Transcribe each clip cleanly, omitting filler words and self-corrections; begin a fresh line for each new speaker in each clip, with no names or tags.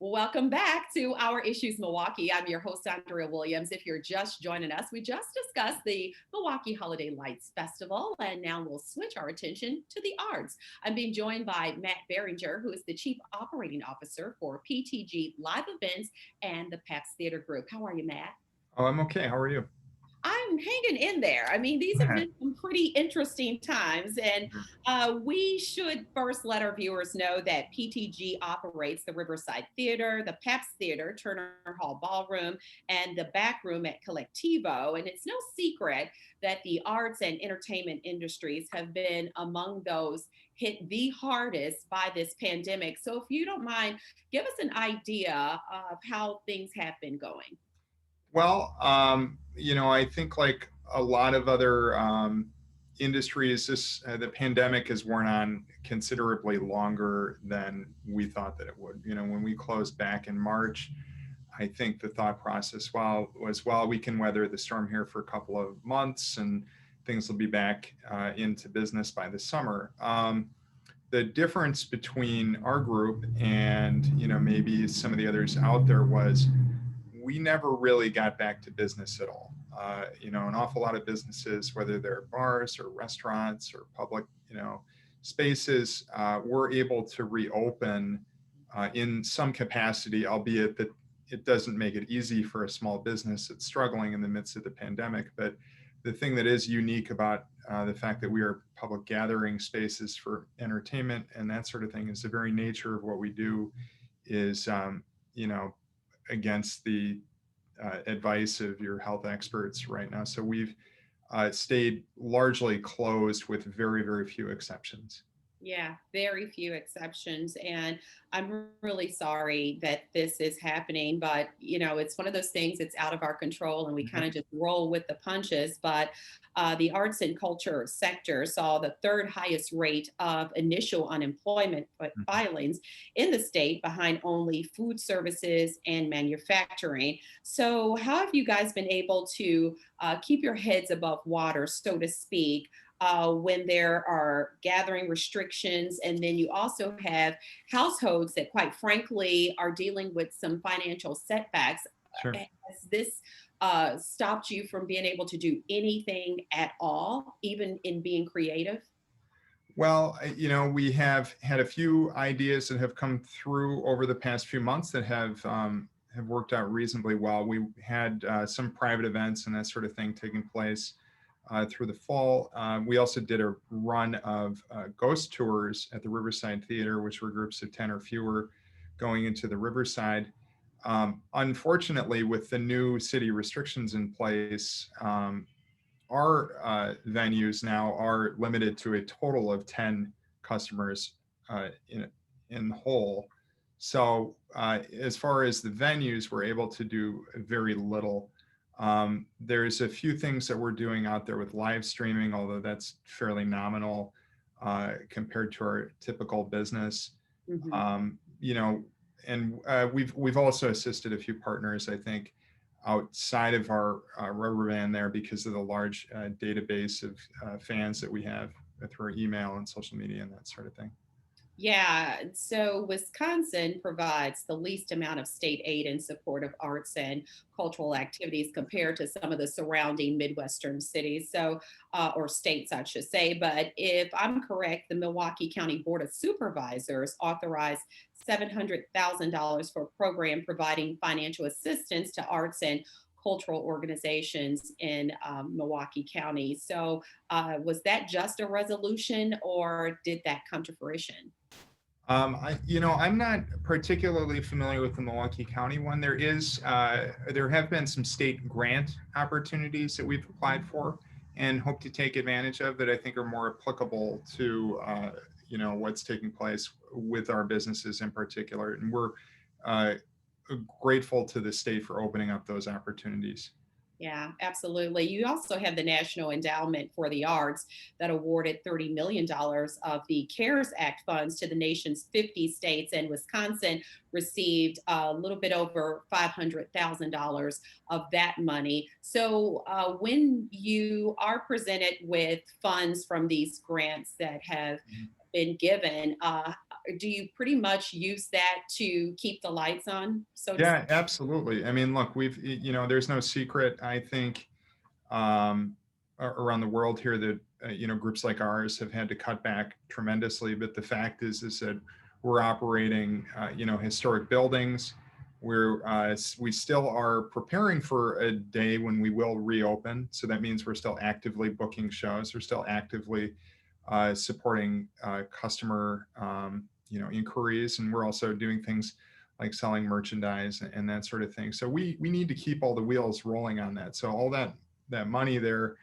Welcome back to Our Issues Milwaukee. I'm your host, Andrea Williams. If you're just joining us, we just discussed the Milwaukee Holiday Lights Festival, and now we'll switch our attention to the arts. I'm being joined by Matt Beringer, who is the Chief Operating Officer for PTG Live Events and the Pabst Theater Group. How are you, Matt?
Oh, I'm okay. How are you?
I'm hanging in there. I mean, these have been some pretty interesting times, and we should first let our viewers know that PTG operates the Riverside Theater, the Pabst Theater, Turner Hall Ballroom, and the back room at Collectivo. And it's no secret that the arts and entertainment industries have been among those hit the hardest by this pandemic. So, if you don't mind, give us an idea of how things have been going.
I think like a lot of other industries, the pandemic has worn on considerably longer than we thought that it would. When we closed back in March, I think the thought process was, we can weather the storm here for a couple of months and things will be back into business by the summer. The difference between our group and maybe some of the others out there was we never really got back to business at all. An awful lot of businesses, whether they're bars or restaurants or public, spaces, were able to reopen in some capacity, albeit that it doesn't make it easy for a small business that's struggling in the midst of the pandemic. But the thing that is unique about the fact that we are public gathering spaces for entertainment and that sort of thing is the very nature of what we do is, against the advice of your health experts right now. So we've stayed largely closed with very, very few exceptions.
Yeah, very few exceptions. And I'm really sorry that this is happening, but it's one of those things that's out of our control and we kind of just roll with the punches. But the arts and culture sector saw the third highest rate of initial unemployment filings in the state, behind only food services and manufacturing. So, how have you guys been able to keep your heads above water, so to speak? When there are gathering restrictions. And then you also have households that, quite frankly, are dealing with some financial setbacks.
Sure.
Has this stopped you from being able to do anything at all, even in being creative?
We have had a few ideas that have come through over the past few months that have worked out reasonably well. We had some private events and that sort of thing taking place through the fall. We also did a run of ghost tours at the Riverside Theater, which were groups of 10 or fewer going into the Riverside. Unfortunately, with the new city restrictions in place, our venues now are limited to a total of 10 customers in whole. So as far as the venues, we're able to do very little. There's a few things that we're doing out there with live streaming, although that's fairly nominal compared to our typical business.
Mhm.
We've also assisted a few partners, I think, outside of our rubber band there because of the large database of fans that we have through our email and social media and that sort of thing.
Yeah, so Wisconsin provides the least amount of state aid in support of arts and cultural activities compared to some of the surrounding Midwestern cities, or states, I should say. But if I'm correct, the Milwaukee County Board of Supervisors authorized $700,000 for a program providing financial assistance to arts and cultural organizations in Milwaukee County. So, was that just a resolution, or did that come to fruition?
I'm not particularly familiar with the Milwaukee County one. There have been some state grant opportunities that we've applied for and hope to take advantage of that I think are more applicable to, what's taking place with our businesses in particular. And we're grateful to the state for opening up those opportunities.
Yeah, absolutely. You also have the National Endowment for the Arts that awarded $30 million dollars of the CARES Act funds to the nation's 50 states, and Wisconsin received a little bit over $500,000 of that money. So, when you are presented with funds from these grants that have been given, do you pretty much use that to keep the lights on, so to speak?
Yeah, absolutely. I mean, look, there's no secret, I think, um, around the world here that, groups like ours have had to cut back tremendously. But the fact is that we're operating, historic buildings. We still are preparing for a day when we will reopen. So that means we're still actively booking shows. We're still actively supporting customer, inquiries, and we're also doing things like selling merchandise and that sort of thing. So we need to keep all the wheels rolling on that. So all that money there,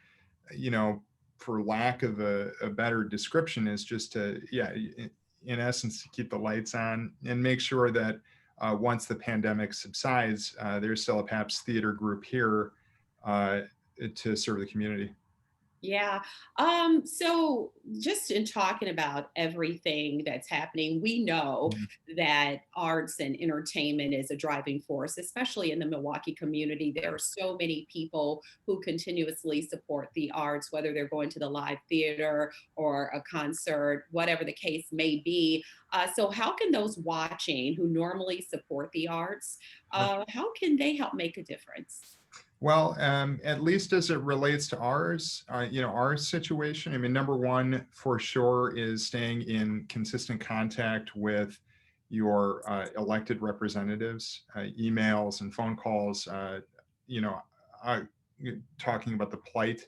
you know, for lack of a better description, is just to, yeah, in essence, to keep the lights on and make sure that once the pandemic subsides, there's still a Pabst Theater Group here uh, to serve the community.
Yeah. So just in talking about everything that's happening, we know
Mhm.
that arts and entertainment is a driving force, especially in the Milwaukee community. There are so many people who continuously support the arts, whether they're going to the live theater or a concert, whatever the case may be. So how can those watching who normally support the arts, how can they help make a difference?
Well, at least as it relates to ours, our situation. I mean, number one for sure is staying in consistent contact with your elected representatives, emails and phone calls. You know, uh, Talking about the plight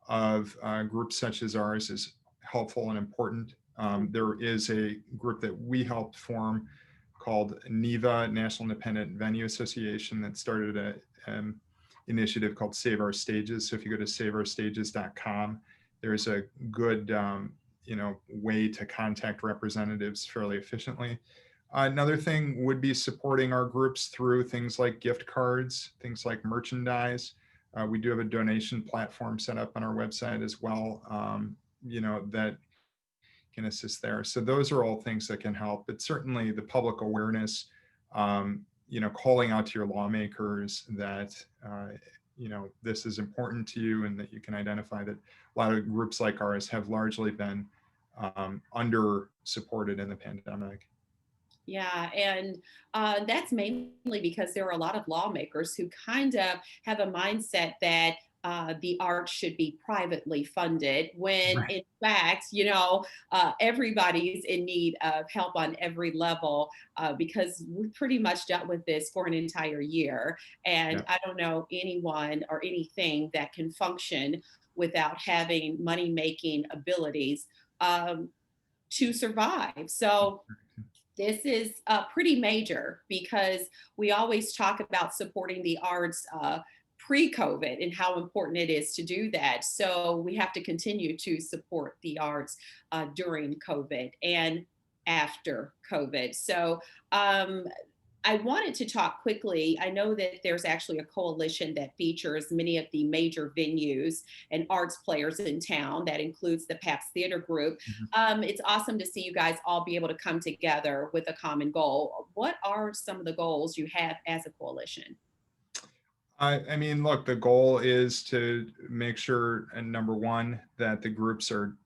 of groups such as ours is helpful and important. There is a group that we helped form called NEVA, National Independent Venue Association, that started a initiative called Save Our Stages. So if you go to saveourstages.com, there's a good way to contact representatives fairly efficiently. Another thing would be supporting our groups through things like gift cards, things like merchandise. We do have a donation platform set up on our website as well, that can assist there. So those are all things that can help. But certainly the public awareness, calling out to your lawmakers that, this is important to you, and that you can identify that a lot of groups like ours have largely been under supported in the pandemic.
Yeah, and that's mainly because there are a lot of lawmakers who kind of have a mindset that the arts should be privately funded, when
Right.
in fact, everybody's in need of help on every level, because we pretty much dealt with this for an entire year. And
Yeah.
I don't know anyone or anything that can function without having money making abilities um, to survive. So, this is pretty major because we always talk about supporting the arts pre-COVID and how important it is to do that. So we have to continue to support the arts during COVID and after COVID. So um, I wanted to talk quickly. I know that there's actually a coalition that features many of the major venues and arts players in town. That includes the Pabst Theater Group.
Mhm.
It's awesome to see you guys all be able to come together with a common goal. What are some of the goals you have as a coalition?
I mean, look, the goal is to make sure, and number one, that the groups are,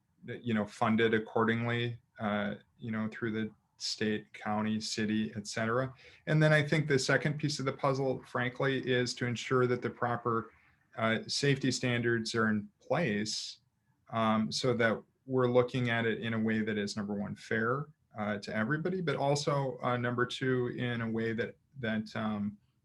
funded accordingly, through the state, county, city, et cetera. And then I think the second piece of the puzzle, frankly, is to ensure that the proper safety standards are in place, so that we're looking at it in a way that is, number one, fair to everybody, but also number two, in a way that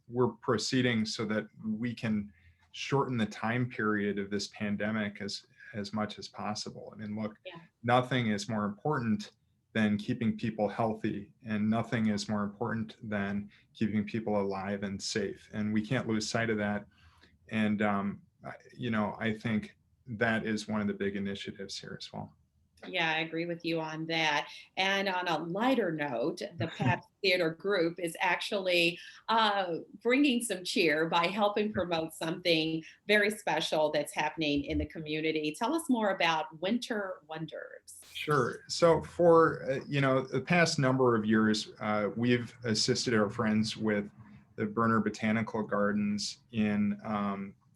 we're proceeding so that we can shorten the time period of this pandemic as much as possible. I mean, look,
Yeah.
nothing is more important than keeping people healthy, and nothing is more important than keeping people alive and safe. And we can't lose sight of that. And I think that is one of the big initiatives here as well.
Yeah, I agree with you on that. And on a lighter note, the Pabst Theater Group is actually bringing some cheer by helping promote something very special that's happening in the community. Tell us more about Winter Wonders.
Sure. So for the past number of years, we've assisted our friends with the Beringer Botanical Gardens in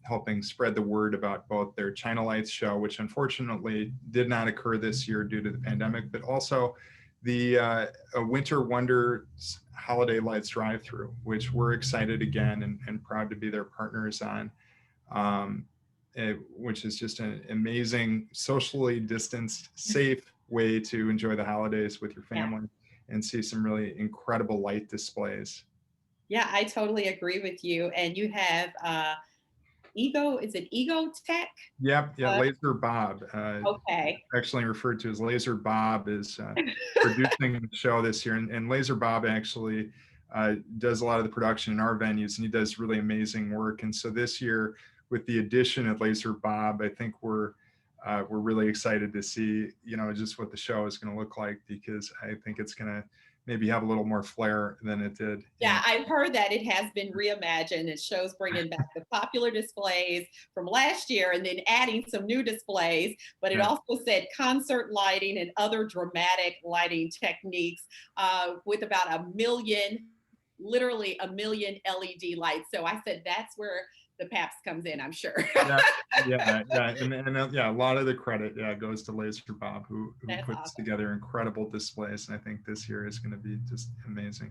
helping spread the word about both their China Lights show, which unfortunately did not occur this year due to the pandemic, but also a Winter Wonders Holiday Lights drive-through, which we're excited again and proud to be their partners on, which is just an amazing, socially distanced, safe way to enjoy the holidays with your family and see some really incredible light displays.
Yeah, I totally agree with you. And you have is it Ego Tech?
Yep, yeah, Laser Bob.
Okay.
Actually referred to as Laser Bob is producing the show this year. And Laser Bob actually does a lot of the production in our venues, and he does really amazing work. And so this year, with the addition of Laser Bob, I think we're really excited to see, just what the show is going to look like, because I think it's going to maybe have a little more flair than it did.
Yeah, I've heard that it has been reimagined. It shows bringing back the popular displays from last year and then adding some new displays. But it also said concert lighting and other dramatic lighting techniques with about literally a million LED lights. So I said that's where the Pabst comes in, I'm sure.
yeah. And a lot of the credit goes to Laser Bob, who puts together incredible displays. And I think this year is going to be just amazing.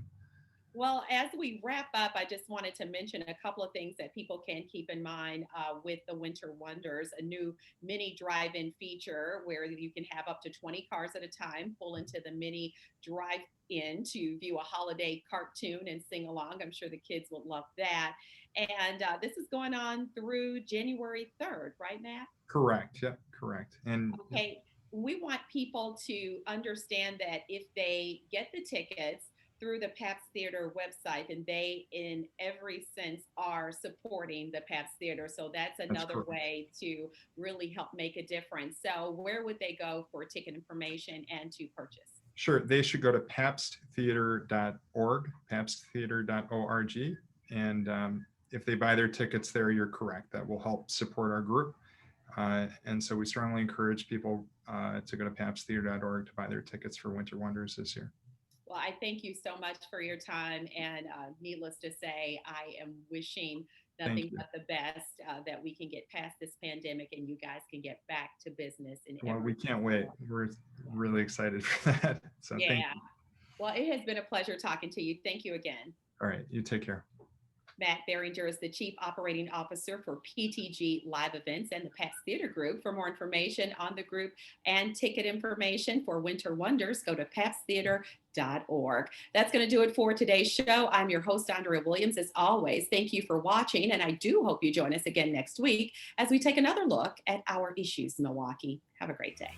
Well, as we wrap up, I just wanted to mention a couple of things that people can keep in mind with the Winter Wonders, a new mini drive-in feature where you can have up to 20 cars at a time pull into the mini drive-in to view a holiday cartoon and sing along. I'm sure the kids will love that. And this is going on through January 3rd, right, Matt?
Correct. Yep, correct. And
okay, we want people to understand that if they get the tickets through the Pabst Theater website, and they, in every sense, are supporting the Pabst Theater. So that's another way to really help make a difference. So where would they go for ticket information and to purchase?
Sure. They should go to pabstheater.org, pabstheater.org. And if they buy their tickets there, you're correct. That will help support our group. And so we strongly encourage people to go to pabstheater.org to buy their tickets for Winter Wonders this year.
Well, I thank you so much for your time. And needless to say, I am wishing nothing but the best that we can get past this pandemic and you guys can get back to business.
Well, we can't wait. We're really excited for that. So thank you.
Well, it has been a pleasure talking to you. Thank you again.
All right. You take care.
Matt Beringer is the Chief Operating Officer for PTG Live Events and the Pabst Theater Group. For more information on the group and ticket information for Winter Wonders, go to pabstheater.org. That's going to do it for today's show. I'm your host, Andrea Williams. As always, thank you for watching, and I do hope you join us again next week as we take another look at our issues, Milwaukee. Have a great day.